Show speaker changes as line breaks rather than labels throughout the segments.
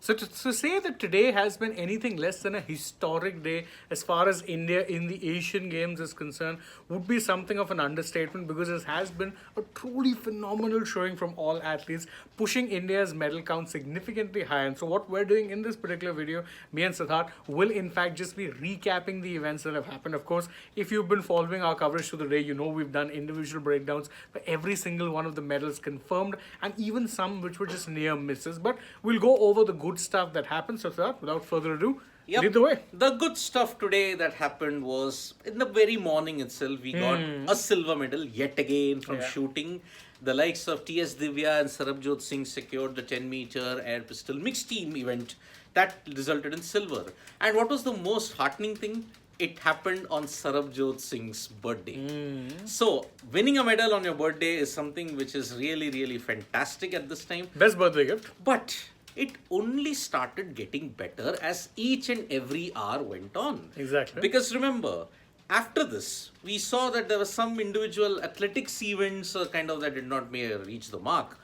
So to say that today has been anything less than a historic day as far as India in the Asian Games is concerned would be something of an understatement, because it has been a truly phenomenal showing from all athletes, pushing India's medal count significantly higher. And so what we're doing in this particular video, me and Siddharth, will in fact just be recapping the events that have happened. Of course, if you've been following our coverage through the day, you know we've done individual breakdowns for every single one of the medals confirmed, and even some which were just near misses. But we'll go over the good stuff that happened. So, Siddharth, without further ado, lead the way.
The good stuff today that happened was in the very morning itself, we got a silver medal yet again from shooting. The likes of T.S. Divya and Sarabjot Singh secured the 10-meter air pistol mixed team event that resulted in silver. And what was the most heartening thing? It happened on Sarabjot Singh's birthday. So, winning a medal on your birthday is something which is really, really fantastic at this time.
Best birthday gift.
But it only started getting better as each and every hour went on.
Exactly.
Because remember, after this, we saw that there were some individual athletics events that did not reach the mark.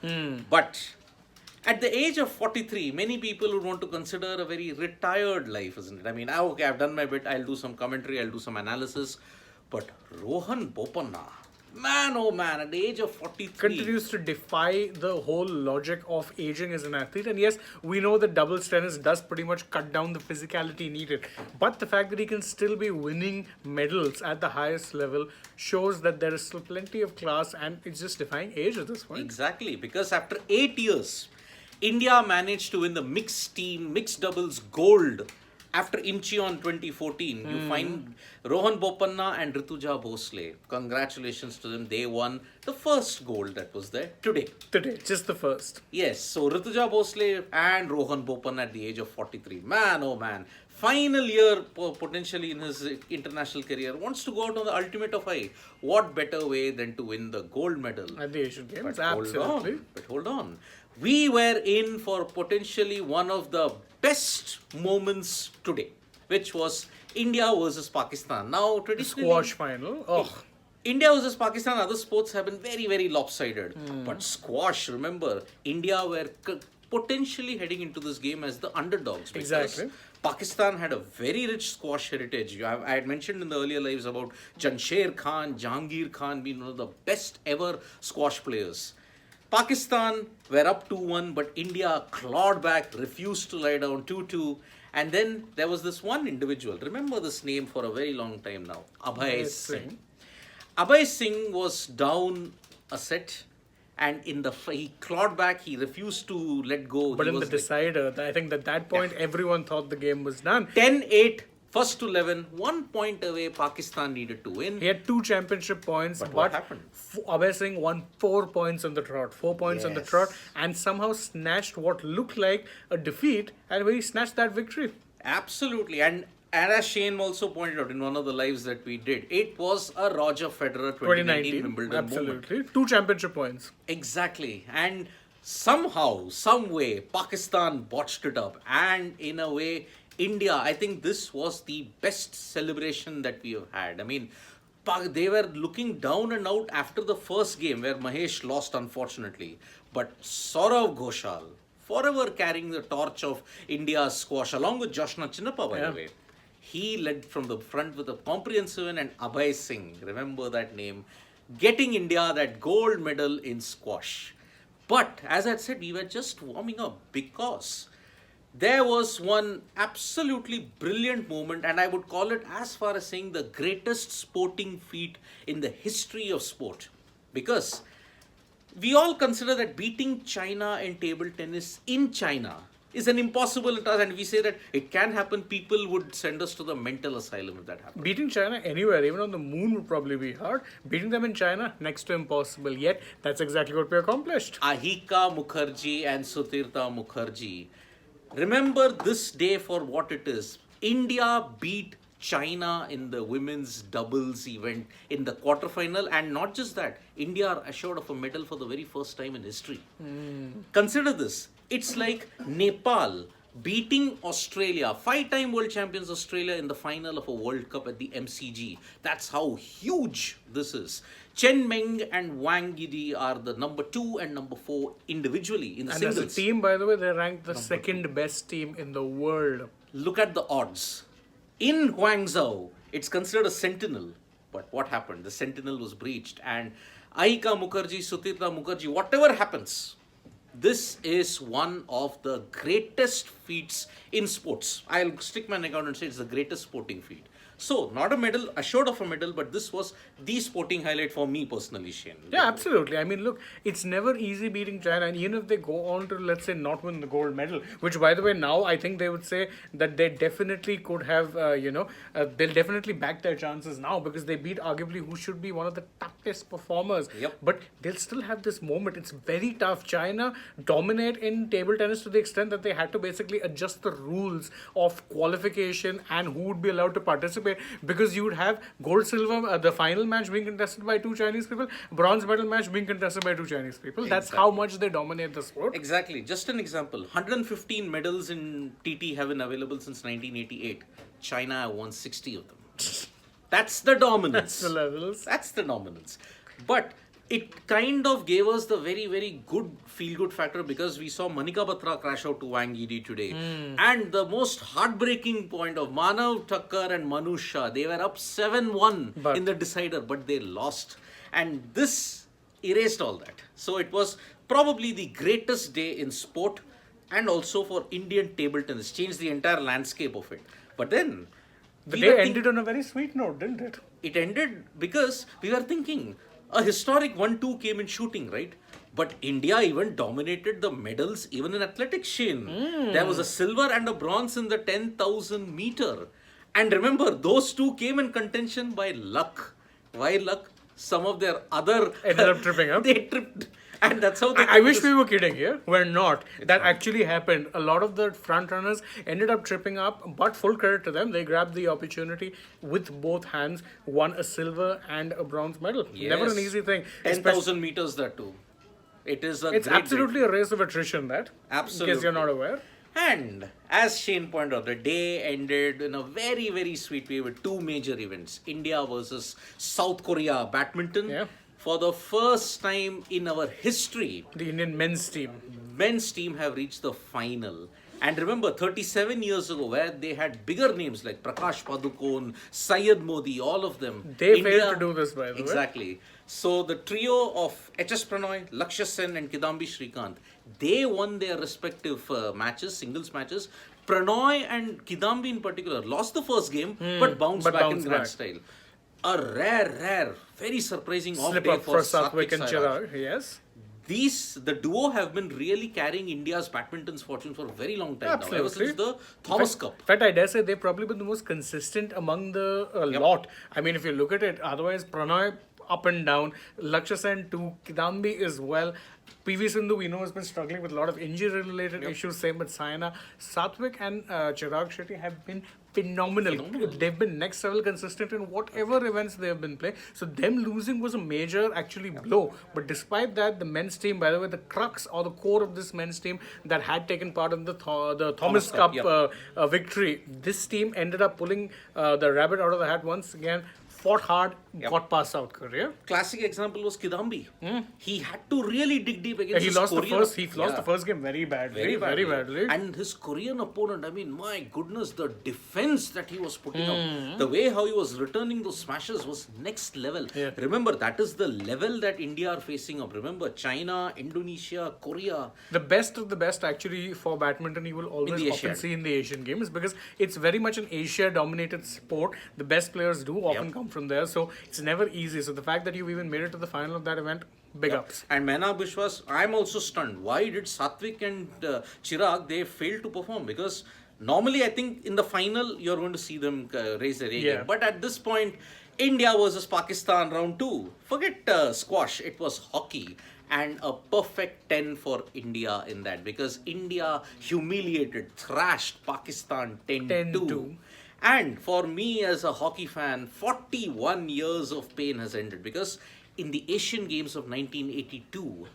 But at the age of 43, many people would want to consider a very retired life, isn't it? I mean, okay, I've done my bit, I'll do some commentary, I'll do some analysis. But Rohan Bopanna, man, oh man, at the age of 43...
continues to defy the whole logic of aging as an athlete. And yes, we know that doubles tennis does pretty much cut down the physicality needed. But the fact that he can still be winning medals at the highest level shows that there is still plenty of class, and it's just defying age at this point.
Exactly, because after 8 years, India managed to win the mixed doubles gold. After Incheon 2014, you find Rohan Bopanna and Rituja Bhosle. Congratulations to them. They won the first gold that was there today.
Today, just the first.
Yes, so Rituja Bhosle and Rohan Bopanna at the age of 43. Man, oh man. Final year potentially in his international career, wants to go out on the ultimate of high. What better way than to win the gold medal?
At the Asian Games,
But
absolutely.
hold on. We were in for potentially one of the best moments today, which was India versus Pakistan. Now, traditionally,
Squash final. Oh,
India versus Pakistan, other sports have been very, very lopsided. But squash, remember, India were potentially heading into this game as the underdogs. Because
Exactly.
Pakistan had a very rich squash heritage. I had mentioned in the earlier lives about Jansher Khan, Jahangir Khan being one of the best ever squash players. Pakistan were up 2-1, but India clawed back, refused to lie down 2-2. And then there was this one individual. Remember this name for a very long time now. Abhay Singh. Abhay Singh was down a set, and he clawed back. He refused to let go.
But in the decider, I think at that point, everyone thought the game was done.
10-8. First to 11, 1 point away, Pakistan needed to win.
He had 2 championship points,
But what happened?
Abhay Singh won 4 points on the trot. 4 points on the trot, and somehow snatched what looked like a defeat, and he snatched that victory.
Absolutely. And as Shane also pointed out in one of the lives that we did, it was a Roger Federer 2019 Wimbledon
absolutely.
moment.
2 championship points.
Exactly. And somehow, some way, Pakistan botched it up. And in a way, India, I think this was the best celebration that we have had. I mean, they were looking down and out after the first game where Mahesh lost, unfortunately. But Saurav Ghoshal, forever carrying the torch of India's squash, along with Joshna Chinnappa, by the way. He led from the front with a comprehensive win, and Abhay Singh, remember that name, getting India that gold medal in squash. But, as I said, we were just warming up because there was one absolutely brilliant moment, and I would call it as far as saying the greatest sporting feat in the history of sport. Because we all consider that beating China in table tennis in China is an impossible task, and we say that it can happen. People would send us to the mental asylum if that happened.
Beating China anywhere, even on the moon, would probably be hard. Beating them in China, next to impossible. Yet, that's exactly what we accomplished.
Ahika Mukherjee and Sutirtha Mukherjee. Remember this day for what it is. India beat China in the women's doubles event in the quarterfinal, and not just that, India are assured of a medal for the very first time in history. Consider this. It's like Nepal beating Australia, 5-time world champions Australia in the final of a World Cup at the MCG. That's how huge this is. Chen Meng and Wang Yidi are the number 2 and number 4 individually in the
And
singles.
as a team, by the way, they're ranked the second best team in the world.
Look at the odds. In Guangzhou, it's considered a sentinel. But what happened? The sentinel was breached. And Ahika Mukherjee, Sutirtha Mukherjee, whatever happens, this is one of the greatest feats in sports. I'll stick my neck out and say it's the greatest sporting feat. So, not a medal, assured of a medal, but this was the sporting highlight for me personally, Shane.
Yeah, absolutely. I mean, look, it's never easy beating China, and even if they go on to, let's say, not win the gold medal, which, by the way, now I think they would say that they definitely could have, they'll definitely back their chances now because they beat arguably who should be one of the toughest performers.
Yep.
But they'll still have this moment. It's very tough. China dominate in table tennis to the extent that they had to basically adjust the rules of qualification and who would be allowed to participate because you would have gold, silver, the final match being contested by 2 Chinese people, bronze medal match being contested by 2 Chinese people. That's how much they dominate the sport.
Exactly. Just an example. 115 medals in TT have been available since 1988. China have won 60 of them. That's the dominance.
That's the levels.
That's the dominance. But it kind of gave us the very, very good feel-good factor because we saw Manika Batra crash out to Wang Yidi today. And the most heartbreaking point of Manav Thakkar and Manu Shah, they were up 7-1 in the decider, but they lost. And this erased all that. So it was probably the greatest day in sport and also for Indian table tennis. Changed the entire landscape of it. But then...
The day ended on a very sweet note, didn't it?
It ended because we were thinking... A historic 1-2 came in shooting, right? But India even dominated the medals, even in athletics, Shane. There was a silver and a bronze in the 10,000 meter. And remember, those 2 came in contention by luck. Why luck? Some of their other...
Ended up tripping up.
They tripped. And that's how they...
I wish we were kidding here. We're not. That actually happened. A lot of the front runners ended up tripping up, but full credit to them. They grabbed the opportunity with both hands, won a silver and a bronze medal.
Yes.
Never an easy thing.
10,000 meters that too. It is a
It's
great
absolutely a race of attrition, that.
Absolutely.
In case you're not aware.
And as Shane pointed out, the day ended in a very, very sweet way with 2 major events. India versus South Korea badminton.
Yeah.
For the first time in our history,
The Indian men's team.
men's team have reached the final. And remember, 37 years ago, where they had bigger names like Prakash Padukone, Syed Modi, all of them.
They failed to do this, by the way.
Exactly. So the trio of H.S. Pranoy, Lakshya Sen and Kidambi Srikanth, they won their respective matches, singles matches. Pranoy and Kidambi in particular lost the first game, but bounced back in grand style. A rare, very surprising off
Slip
day
up for
Satvik
and Chirag, yes.
The duo have been really carrying India's badminton's fortune for a very long time now, ever
Absolutely.
since the Thomas Cup.
In fact, I dare say they've probably been the most consistent among the lot. I mean, if you look at it, otherwise Pranoy up and down, Lakshya Sen too, Kidambi as well. PV Sindhu, we know, has been struggling with a lot of injury-related issues. Same with Saina. Satvik and Chirag Shetty have been phenomenal. They've been next level consistent in whatever events they have been playing. So them losing was a major actually blow. But despite that, the men's team, by the way, the crux or the core of this men's team that had taken part in the Thomas Cup victory, this team ended up pulling the rabbit out of the hat once again. Fought hard, got past South Korea.
Classic example was Kidambi. He had to really dig deep against
He
his
lost
Korean.
the first game very badly. Very badly.
And his Korean opponent, I mean, my goodness, the defense that he was putting up, the way how he was returning those smashes was next level.
Yeah.
Remember, that is the level that India are facing up. Remember, China, Indonesia, Korea.
The best of the best actually for badminton you will always often
Asian.
see in the Asian Games because it's very much an Asia dominated sport. The best players do often come from there, so it's never easy. So the fact that you've even made it to the final of that event, big ups.
And Mena Bishwas, I'm also stunned. Why did Satvik and Chirag, they failed to perform? Because normally I think in the final you're going to see them raise their A game. But at this point, India versus Pakistan round 2. Forget squash, it was hockey. And a perfect 10 for India in that because India humiliated, thrashed Pakistan 10-2. And for me as a hockey fan, 41 years of pain has ended because in the Asian Games of 1982,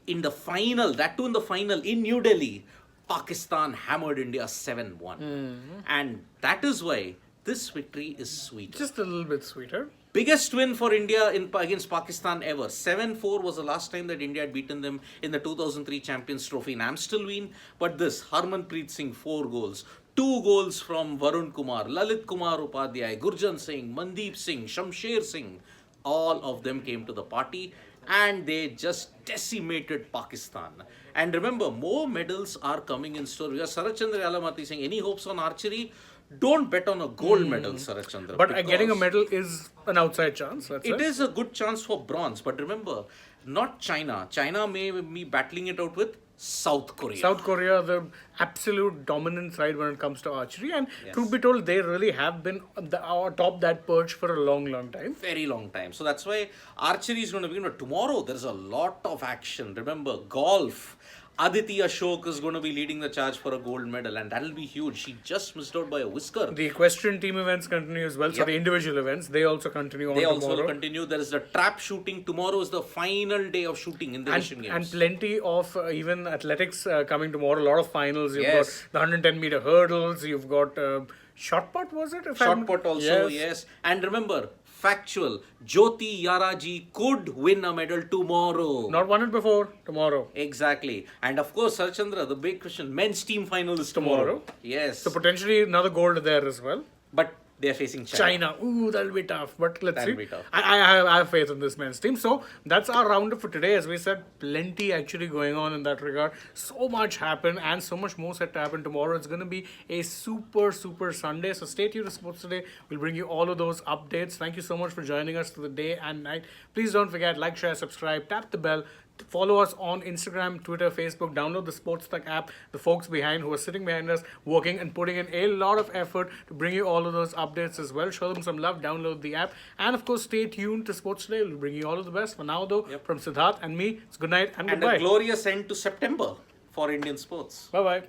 in the final, that too in the final in New Delhi, Pakistan hammered India 7-1. And that is why this victory is sweet.
Just a little bit sweeter.
Biggest win for India against Pakistan ever. 7-4 was the last time that India had beaten them in the 2003 Champions Trophy in Amstelveen. But this, Harmanpreet Singh, 4 goals. 2 goals from Varun Kumar, Lalit Kumar Upadhyay, Gurjan Singh, Mandeep Singh, Shamsher Singh. All of them came to the party and they just decimated Pakistan. And remember, more medals are coming in store. We are Sarath Chandra Yalamati saying, any hopes on archery? Don't bet on a gold medal, Sarath Chandra.
But getting a medal is an outside chance.
It is a good chance for bronze. But remember, not China. China may be battling it out with South Korea.
South Korea, the absolute dominant side when it comes to archery, and truth be told, they really have been atop that perch for a long, long time.
Very long time. So that's why archery is going to begin. But tomorrow, there's a lot of action. Remember, golf. Aditi Ashok is going to be leading the charge for a gold medal, and that'll be huge. She just missed out by a whisker.
The equestrian team events continue as well. So the individual events, they also continue on tomorrow.
They also will continue. There is the trap shooting. Tomorrow is the final day of shooting in the Asian Games.
And plenty of even athletics coming tomorrow. A lot of finals. You've got the 110-meter hurdles. You've got shot put, was it?
Shot put also, yes. And remember, factual, Jyoti Yaraji could win a medal tomorrow.
Not won it before, tomorrow.
Exactly. And of course, Sarchandra, the big question, men's team final is tomorrow. Yes.
So potentially another gold there as well.
But they are facing China.
Ooh, that'll be tough. But let's see.
That'll be tough.
I have faith in this men's team. So that's our roundup for today. As we said, plenty actually going on in that regard. So much happened and so much more set to happen tomorrow. It's going to be a super, super Sunday. So stay tuned to Sports Today. We'll bring you all of those updates. Thank you so much for joining us for the day and night. Please don't forget, like, share, subscribe, tap the bell. Follow us on Instagram, Twitter, Facebook. Download the AajTak app. The folks behind who are sitting behind us, working and putting in a lot of effort to bring you all of those updates as well. Show them some love. Download the app. And of course, stay tuned to Sports Today. We'll bring you all of the best. For now, though, from Siddharth and me, it's good night and goodbye.
And a glorious end to September for Indian sports.
Bye-bye.